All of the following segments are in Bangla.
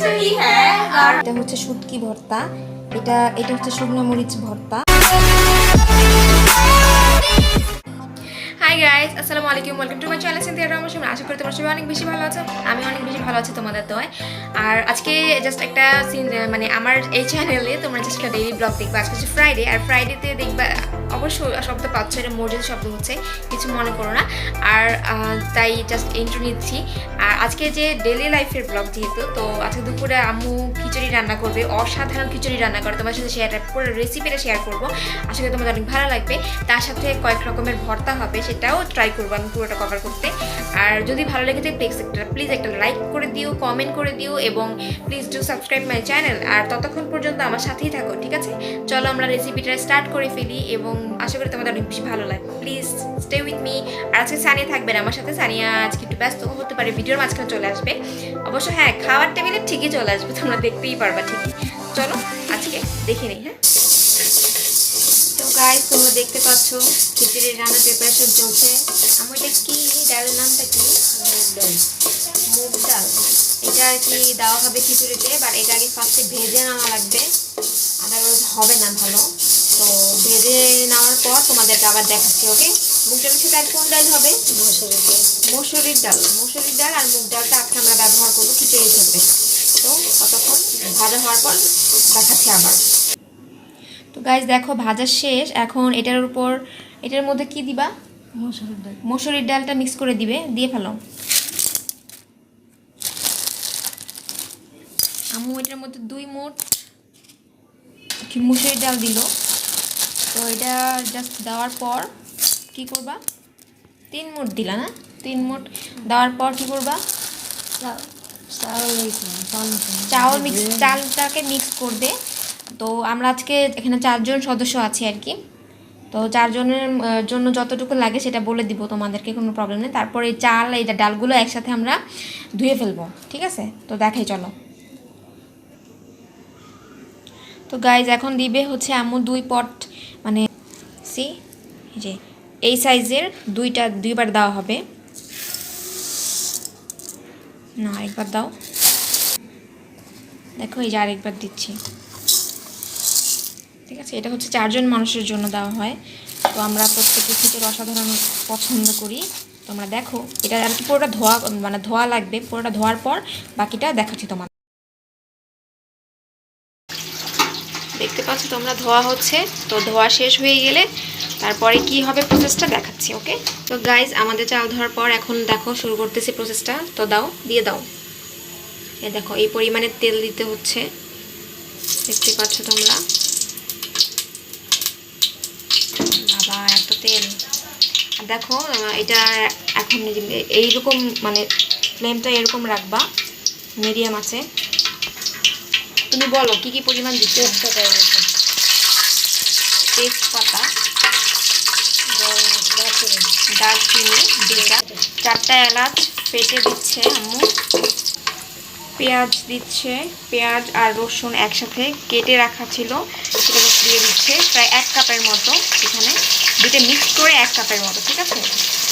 আর এটা হচ্ছে শুটকি ভর্তা, এটা হচ্ছে শুকনো মরিচ ভর্তা। হাই গাইস, আসসালামু আলাইকুম, welcome to my channel Sinthia Rahman Sharma. আশা করি তোমরা সবাই অনেক বেশি ভালো আছো। আমি অনেক বেশি ভালো আছি তোমাদের দোয়ায়। আর আজকে জাস্ট একটা মানে আমার এই চ্যানেলে তোমরা জাস্ট একটা ডেইলি ব্লগ দেখবে। আজকে হচ্ছে ফ্রাইডে, আর ফ্রাইডেতে দেখবা অবশ্যই শব্দ পাচ্ছ, এটা মসজিদের শব্দ হচ্ছে, কিছু মনে করো না। আর তাই জাস্ট ইন্ট্রো নিচ্ছি। আর আজকে যে ডেইলি লাইফের ব্লগ যেহেতু, তো আজকে দুপুরে আম্মু খিচুড়ি রান্না করবে, অসাধারণ খিচুড়ি রান্না করে। তোমার সাথে পুরো রেসিপিটা শেয়ার করবো, আশা করি তোমাদের অনেক ভালো লাগবে। তার সাথে কয়েক রকমের ভর্তা হবে, সেটাও ট্রাই করবো আমি পুরোটা কভার করতে। আর যদি ভালো লেগে থাকে প্লিজ একটা লাইক করে দিও, কমেন্ট করে দিও, এবং please do subscribe my channel. আর ততক্ষণ পর্যন্ত আমার সাথেই থাকো, ঠিক আছে? চলো আমরা রেসিপিটা স্টার্ট করে ফেলি, এবং আশা করি তোমাদের অনেক বেশি ভালো লাগে। Please stay with me. আর আজকে সানিয়া থাকবে না আমার সাথে, সানিয়া আজকে একটু ব্যস্ত হতে পারে, ভিডিওর মাঝখানে চলে আসবে অবশ্য। হ্যাঁ, খাওয়ার টেবিলে ঠিকই চলে আসবে, তোমরা দেখতেই পারবা ঠিকই। চলো আজকে দেখে নিই। হ্যাঁ তো গাইস, তোমরা দেখতে পাচ্ছ খিচুড়ির রান্নার প্রিপারেশন চলছে। আমার এটা কি ডালের নামটা কি? মুগ ডাল। এটা আর কি দেওয়া হবে খিচুড়িতে, বাট এটা আগে ফার্স্টে ভেজে নেওয়া লাগবে, আদারওয়াইজ হবে না ভালো। তো ভেজে নেওয়ার পর তোমাদেরকে আবার দেখাচ্ছি, ওকে? মুগ ডালের সাথে আর কোন ডাল হবে? মসুরির ডাল। মসুরির ডাল আর মুগ ডালটা আজকে আমরা ব্যবহার করবো খিচুড়ির সাথে। তো কতক্ষণ ভাজা হওয়ার পর দেখাচ্ছি আবার। তো গাইস দেখো, ভাজা শেষ। এখন এটার মধ্যে কি দিবা? মসুরির ডালটা মিক্স করে দিয়ে ফেলো। আম্মু এটার মধ্যে 2 মুঠ মসুরির ডাল দিল। তো এটা জাস্ট দেওয়ার পর কি করবা? 3 মুঠ দিলা না? 3 মুঠ দেওয়ার পর কি করবা? চালটাকে মিক্স করবে। তো আমরা আজকে এখানে 4 জন সদস্য আছি আর কি। তো 4 জনের জন্য যতটুকু লাগে সেটা বলে দিব তোমাদেরকে, কোনো প্রবলেম নেই। তারপর এই ডালগুলো একসাথে আমরা ধুয়ে ফেলবো, ঠিক আছে? তো দেখাই চলো। তো গাইজ এখন দিবে হচ্ছে আম্মু 2 পট, মানে যে এই সাইজের দুইবার দেওয়া হবে না, আরেকবার দাও। দেখো এই যে আরেকবার দিচ্ছি, ঠিক আছে? এটা হচ্ছে 4 জন মানুষের জন্য দেওয়া হয়। তো আমরা প্রত্যেকে খিচুড়ি অসাধারণ পছন্দ করি। তোমরা দেখো, এটা আর কি পুরোটা ধোয়া লাগবে। পুরোটা ধোয়ার পর বাকিটা দেখাচ্ছি তোমার। দেখতে পাচ্ছ তোমরা, ধোয়া হচ্ছে। তো ধোয়া শেষ হয়ে গেলে তারপরে কি হবে প্রসেসটা দেখাচ্ছি, ওকে? তো গাইজ আমাদের চাল ধোয়ার পর এখন দেখো শুরু করতেছি প্রসেসটা। তো দিয়ে দাও। দেখো এই পরিমাণে তেল দিতে হচ্ছে, দেখতে পাচ্ছ তোমরা। বাবা, এত তেল! আর দেখো এটা এখন এইরকম, মানে ফ্লেমটা এরকম রাখবা, মিডিয়াম আছে। তুমি বলো কি কি পরিমাণ দিচ্ছ? তেজপাতা, দারচিনি 2টা, 4টা এলাচ ফেটে দিচ্ছে আম্মু। পেঁয়াজ দিচ্ছে, পেঁয়াজ আর রসুন একসাথে কেটে রাখা ছিল, সেটা দিয়ে দিচ্ছে প্রায় 1 কাপের মতো। এখানে দুটো মিক্স করে 1 কাপের মতো, ঠিক আছে?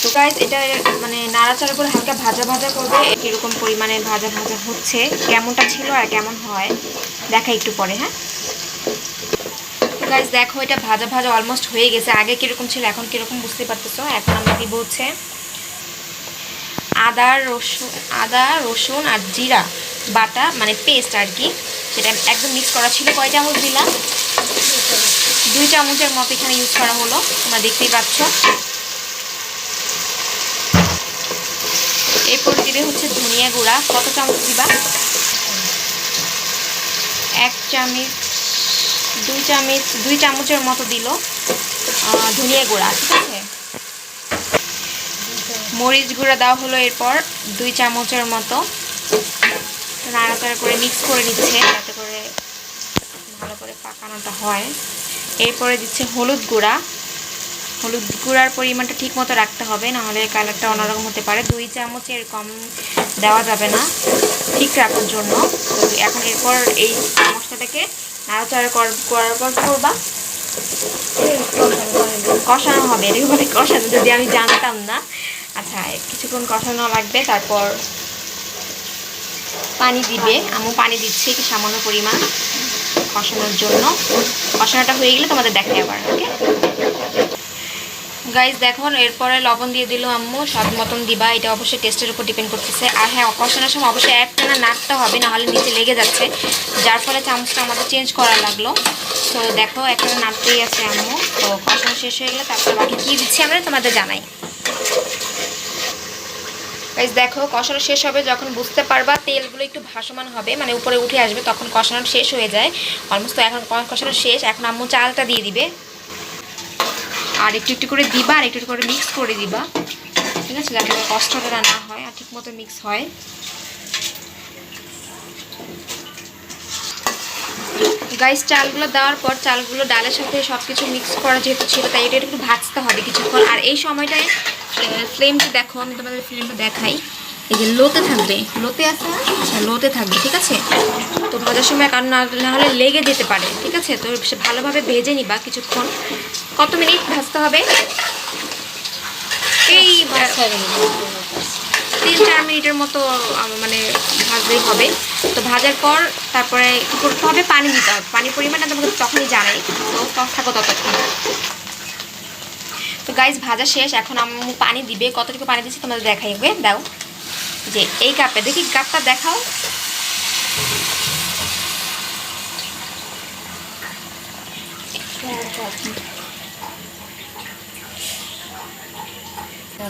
তো গাইস এটা মানে নাড়াচাড়া করে হালকা ভাজা ভাজা করবে। কীরকম পরিমাণে ভাজা ভাজা হচ্ছে, কেমনটা ছিল আর কেমন হয় দেখা একটু পরে। হ্যাঁ তো গাইস দেখো, এটা ভাজা ভাজা অলমোস্ট হয়ে গেছে। আগে কীরকম ছিল এখন কীরকম বুঝতে পারতেছো। এখন আমরা দিব হচ্ছে আদা রসুন আর জিরা বাটা, মানে পেস্ট আর কি, সেটা একদম মিক্স করা ছিল। কয় চামচ দিলাম? 2 চামচের মতো এখানে ইউজ করা হলো, তোমরা দেখতেই পাচ্ছ। এরপর দিবে হচ্ছে ধনিয়া গুঁড়া। কত চামচ দিবা? 1 চামচ, 2 চামচের মতো দিল ধনিয়া গুঁড়া, ঠিক আছে? মরিচ গুঁড়া দেওয়া হলো এরপর 2 চামচের মতো। নাড়াচাড়া করে মিক্স করে নিচ্ছে যাতে করে ভালো করে পাকানোটা হয়। এরপরে দিচ্ছে হলুদ গুঁড়ার পরিমাণটা ঠিক মতো রাখতে হবে, নাহলে কালারটা অন্যরকম হতে পারে। 2 চামচের কম দেওয়া যাবে না, ঠিক রাখার জন্য। তো এখন এরপর এই মশলাটাকে নাড়াচাড়া করার পর করবা কষানো হবে। এরকম বলে কষানো, যদি আমি জানতাম না। আচ্ছা, কিছুক্ষণ কষানো লাগবে। তারপর পানি দিবে, আম্মু পানি দিচ্ছে কি সামান্য পরিমাণ কষানোর জন্য। কষানোটা হয়ে গেলে তোমাদের দেখাই আবার। ওকে গাইস, দেখো এরপরে লবণ দিয়ে দিল আম্মু, স্বাদ মতন দিবা, এটা অবশ্যই টেস্টের উপর ডিপেন্ড করতেছে। আর হ্যাঁ, কষানোর সময় অবশ্যই একটা না নাড়তে হবে, নাহলে নিচে লেগে যাচ্ছে, যার ফলে চামচটা আমাদের চেঞ্জ করা লাগলো। তো দেখো একটা নাড়তেই আছে আম্মু। তো কষানো শেষ হয়ে গেলে তারপরে বাকি কী দিচ্ছি আমরা তোমাদের জানাই। গাইস দেখো কষানো শেষ হবে যখন বুঝতে পারবা তেলগুলো একটু ভাসমান হবে, মানে উপরে উঠে আসবে, তখন কষানো শেষ হয়ে যায় অলমোস্ট। তো এখন কষানো শেষ, এখন আম্মু চালটা দিয়ে দিবে, আর একটু একটু করে দিবা, আর একটু একটু করে মিক্স করে দিবা, ঠিক আছে, যাতে কষ্টটা না হয় আর ঠিক মতো মিক্স হয়। গাইস চালগুলো দেওয়ার পর চালগুলো ডালের সাথে সব কিছু মিক্স করা যেহেতু ছিল, তাই এটা একটু ভাজতে হবে কিছুক্ষণ। আর এই সময়টায় ফ্লেমটা দেখো, আমি তোমাদের ফ্লেমটা দেখাই, এই যে লোতে থাকবে, লোতে আছে না, আচ্ছা লোতে থাকবে, ঠিক আছে। তো ভাজার সময় কারণ না হলে লেগে যেতে পারে, ঠিক আছে। তো ভালোভাবে ভেজে নিবা কিছুক্ষণ। কত মিনিট ভাজতে হবে? এই 3-4 মিনিটের মতো মানে ভাজলেই হবে। তো ভাজার পর তারপরে কী করতে হবে, পানি দিতে হবে। পানির পরিমাণটা তোমাকে তখনই জানাই, তো থাকো ততক্ষণ। তো গাইস ভাজা শেষ, এখন আম্মু পানি দিবে, কতটুকু পানি দিচ্ছি তোমাদের দেখাই। ওকে দাও, যে এই কাপে, দেখি কাপটা দেখাও।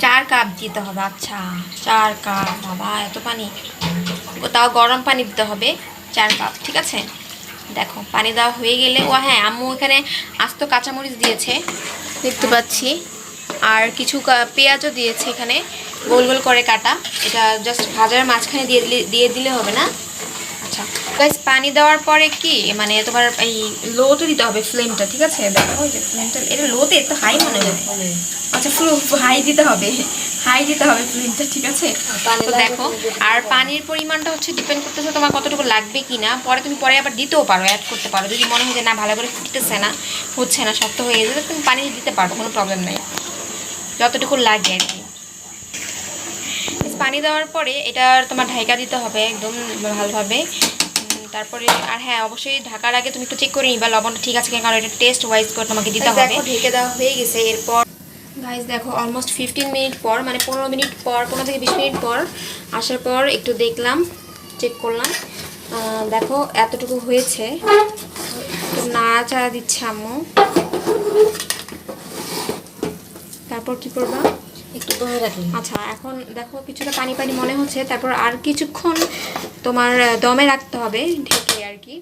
চার কাপ দিতে হবে। আচ্ছা 4 কাপ, বাবা এত পানি, তাও গরম পানি দিতে হবে 4 কাপ, ঠিক আছে। দেখো পানি দেওয়া হয়ে গেলে, ও হ্যাঁ আম্মু এখানে আস্ত কাঁচামরিচ দিয়েছে দেখতে পাচ্ছি, আর কিছু পেঁয়াজও দিয়েছে এখানে গোল গোল করে কাটা। এটা জাস্ট ভাজার মাঝখানে দিয়ে দিলে হবে না। আচ্ছা গাইস, পানি দেওয়ার পরে কি মানে তোমার এই লোতে দিতে হবে ফ্লেমটা, ঠিক আছে। দেখো ওই যে ফ্লেমটা, এটা লোতে, একটু হাই মনে হয়। আচ্ছা হাই দিতে হবে, হাই দিতে হবে ফ্লেমটা, ঠিক আছে। তো দেখো, আর পানির পরিমাণটা হচ্ছে ডিপেন্ড করতেছে তোমার কতটুকু লাগবে কি না। তুমি পরে আবার দিতেও পারো, অ্যাড করতে পারো, যদি মনে হয় যে না ভালো করে ফুটতেছে না, হচ্ছে না, শক্ত হয়ে গেছে, তুমি পানি দিতে পারো, কোনো প্রবলেম নেই, যতটুকু লাগে আর কি। পানি দেওয়ার পরে এটা তোমার ঢাকা দিতে হবে একদম ভালোভাবে। তারপরে আর হ্যাঁ, অবশ্যই ঢাকার আগে তুমি একটু চেক করে নিবা লবণটা ঠিক আছে, কারণ এটা টেস্ট ওয়াইজ করে তোমাকে দিতে হবে। দেখো ঢেকে দেওয়া হয়ে গেছে। এরপর গাইস দেখো অলমোস্ট 15 মিনিট পর, মানে 15 মিনিট পর, 15 থেকে 20 মিনিট পর আসার পর একটু দেখলাম, চেক করলাম, দেখো এতটুকু হয়েছে। একটু নাড়াচাড়া দিচ্ছে আম্মু। তারপর কি করবা, একটু দমে রাখি। আচ্ছা এখন দেখো কিছুটা পানি পানি মনে হচ্ছে, তারপর আর কিছুক্ষণ তোমার দমে রাখতে হবে ঢেকে আর কি।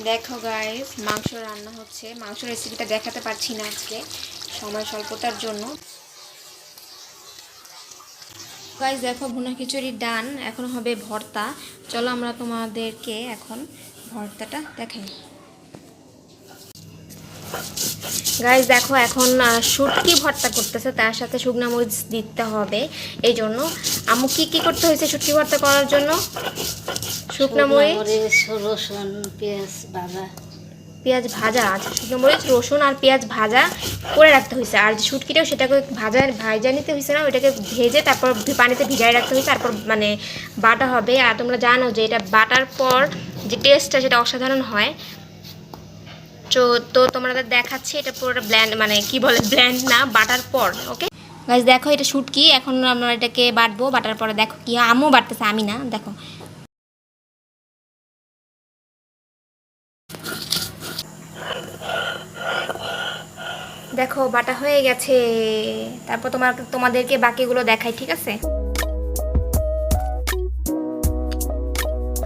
দেখো গাইস মাংস রান্না হচ্ছে, মাংস রেসিপিটা দেখাতে পারছি না আজকে সময় স্বল্পতার জন্য। গাইস দেখো ভুনা খিচুড়ি ডান, এখন হবে ভর্তা। চলো আমরা তোমাদেরকে এখন ভর্তাটা দেখাই। গাইস দেখো এখন শুটকি ভর্তা করতেছে, তার সাথে শুকনো মরিচ দিতে হবে। এই জন্য আম্মু কি করতে হয়েছে শুটকি ভর্তা করার জন্য? শুকনো মরিচ, রসুন, পেঁয়াজ ভাজা, আচ্ছা শুকনো মরিচ রসুন আর পেঁয়াজ ভাজা করে রাখতে হয়েছে। আর যে শুটকিটাও সেটাকে ভাজা নিতে হয়েছে না, ওইটাকে ভেজে তারপর পানিতে ভিজাই রাখতে হয়েছে, তারপর মানে বাটা হবে। আর তোমরা জানো যে এটা বাটার পর যে টেস্টটা সেটা অসাধারণ হয়। তো তোমাদের দেখাচ্ছি এটা পুরোটা ব্ল্যান্ড, মানে কি বলে ব্ল্যান্ড না, বাটার পর। ওকে গাইস দেখো এটা শুটকি, এখন আমরা এটাকে বাটবো, বাটার পরে দেখো কি আম্মু বাটতেছে, আমি না। দেখো দেখো বাটা হয়ে গেছে। তারপর তোমাদেরকে বাকিগুলো দেখাই, ঠিক আছে।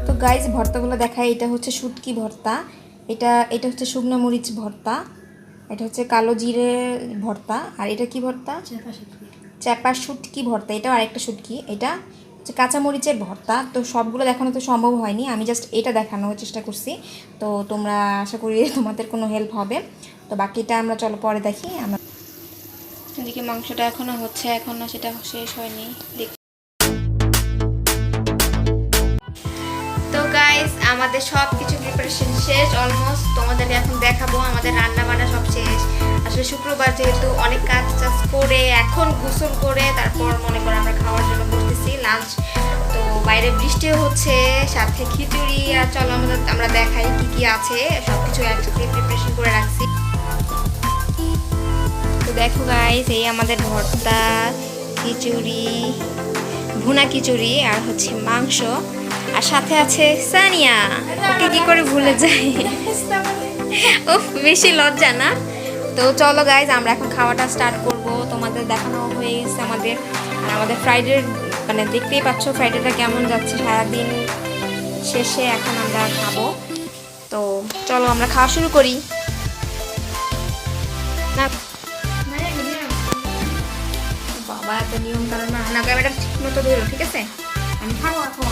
তো গাইস ভর্তাগুলো দেখাই। এটা হচ্ছে শুটকি ভর্তা, এটা হচ্ছে শুকনো মরিচ ভর্তা, এটা হচ্ছে কালো জিরে ভর্তা, আর এটা কি ভর্তা, চাপা শুটকি ভর্তা, এটাও আরেকটা শুটকি, এটা হচ্ছে কাঁচা মরিচের ভর্তা। তো সবগুলো দেখানো তো সম্ভব হয়নি, আমি জাস্ট এটা দেখানোর চেষ্টা করছি। তো তোমরা আশা করি তোমাদের কোনো হেল্প হবে। তো বাকিটা আমরা চলো পরে দেখি। আমরা এদিকে মাংসটা এখনও হচ্ছে, এখনও সেটা শেষ হয়নি। তো গাইস আমাদের সব কিছু প্রিপারেশন শেষ অলমোস্ট, তোমাদেরকে এখন দেখাবো আমাদের রান্না বান্না সব শেষ। আসলে শুক্রবার যেহেতু অনেক কাজ করে এখন গোসল করে তারপর মনে করো আমরা খাওয়ার জন্য বসতেছি লাঞ্চ। তো বাইরে বাইরে বৃষ্টিও হচ্ছে, সাথে খিচুড়ি। আর চলো আমরা দেখাই কি কি আছে, সবকিছু একসাথে প্রিপারেশন করে রাখছি। তো দেখো গাইস, এই আমাদের ভর্তা, খিচুড়ি, ভুনা খিচুড়ি, আর হচ্ছে মাংস, আর সাথে আছে সানিয়া। ওকে কি করে ভুলে যাই, ও বেশি লজ্জা না। তো চলো গাইজ, আমরা এখন খাওয়াটা স্টার্ট করব। তোমাদের দেখানো হয়ে গেছে আমাদের ফ্রাইডে, মানে দেখতেই পাচ্ছ ফ্রাইডেটা কেমন যাচ্ছে সারাদিন শেষে এখন আমরা খাবো। তো চলো আমরা খাওয়া শুরু করি। না বাবা, এত নিয়ম কারণ না, ক্যামেরাটা ঠিক মতো ধরো, ঠিক আছে? আমি খাবো এখন।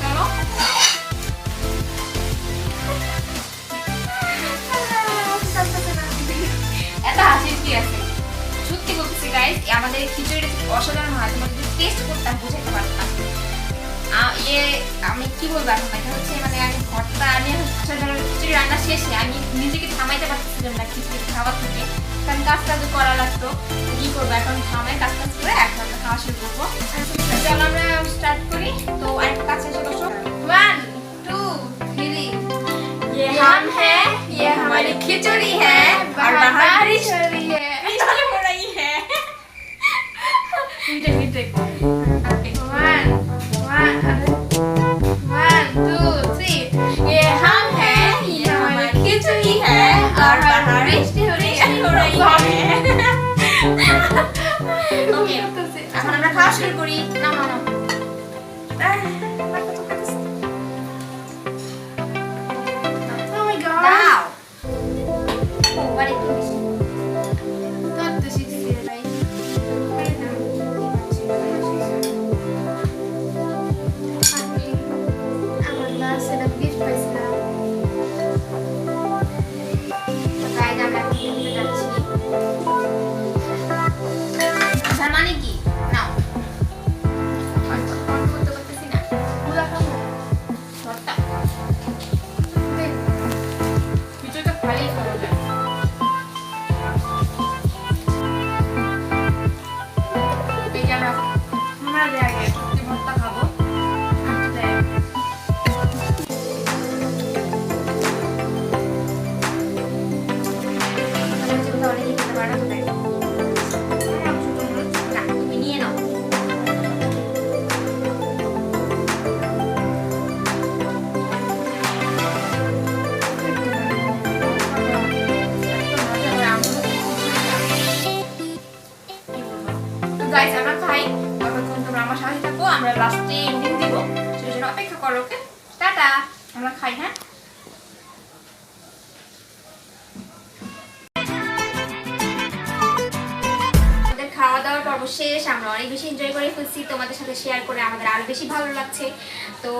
চলো এত হাসির কি আছে, সত্যি বলতেছি গাইস, আমাদের খিচুড়িটা অসাধারণ হয়। তোমাদের যদি টেস্ট করতাম বুঝাইতে পারতাম। আমি কি বলবো এখন, এটা হচ্ছে মানে আমি ভর্তা, আমি খিচুড়ি রান্না শেষে আমি নিজেকে থামাইতে পারতেছিলাম না খিচুড়ি খাওয়া থেকে, কারণ কাজ করা লাগতো। কি করবো, এখন থামাই কাজ করে এখন আমরা খাওয়া শুরু করবো। চলো আমরা স্টার্ট করি। তো আরেকটু কাছে এসে বসো। 1 2 3। ये हम है, ये हमारी खिचड़ी है, और बाहर बारिश हो रही है, बृष्टि हो रही है। मीठे 1 2 3। ये हम है, ये हमारी खिचड़ी है, और बाहर बृष्टि हो रही है। ओके, এখন আমরা খাওয়া শুরু করি। না গাইস, আমরা খাই, ততক্ষণ তোমরা আমার সাথে থাকো, আমরা লাস্টে এন্ডিং দিব, সেজন্য অপেক্ষা করো। ওকে, টাটা, আমরা খাই। হ্যাঁ, খাওয়া দাওয়ার পর্ব শেষ, আমরা অনেক বেশি এনজয় করে ফেলছি, তোমাদের সাথে শেয়ার করে আমাদের আরো বেশি ভালো লাগছে। তো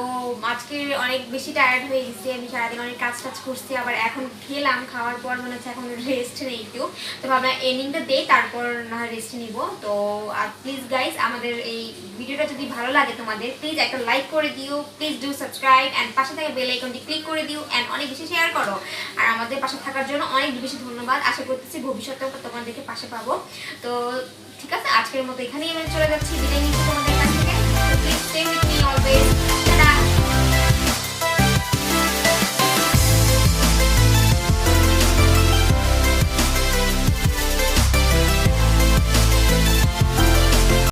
আজকে অনেক বেশি টায়ার্ড হয়ে গেছি, আমি সারাদিন অনেক কাজ করছি, আবার এখন খেলাম, খাওয়ার পর মনে হচ্ছে এখন রেস্ট নেই একটু। তো ভাবলাম এন্ডিংটা দেই, তারপর না হয় রেস্ট নিব। তো আর প্লিজ গাইজ, আমাদের এই ভিডিওটা যদি ভালো লাগে তোমাদের, প্লিজ একটা লাইক করে দিও, প্লিজ ডু সাবস্ক্রাইব, অ্যান্ড পাশে থাকা বেল আইকনটি ক্লিক করে দিও, অ্যান্ড অনেক বেশি শেয়ার করো। আর আমাদের পাশে থাকার জন্য অনেক বেশি ধন্যবাদ। আশা করতেছি ভবিষ্যতেও তোমাদেরকে পাশে পাবো। তো ঠিক আছে, আজকের মতো এখানেই আমি চলে যাচ্ছি, বিদায় নিচ্ছি তোমাদের কাছ থেকে। Please stay with me always.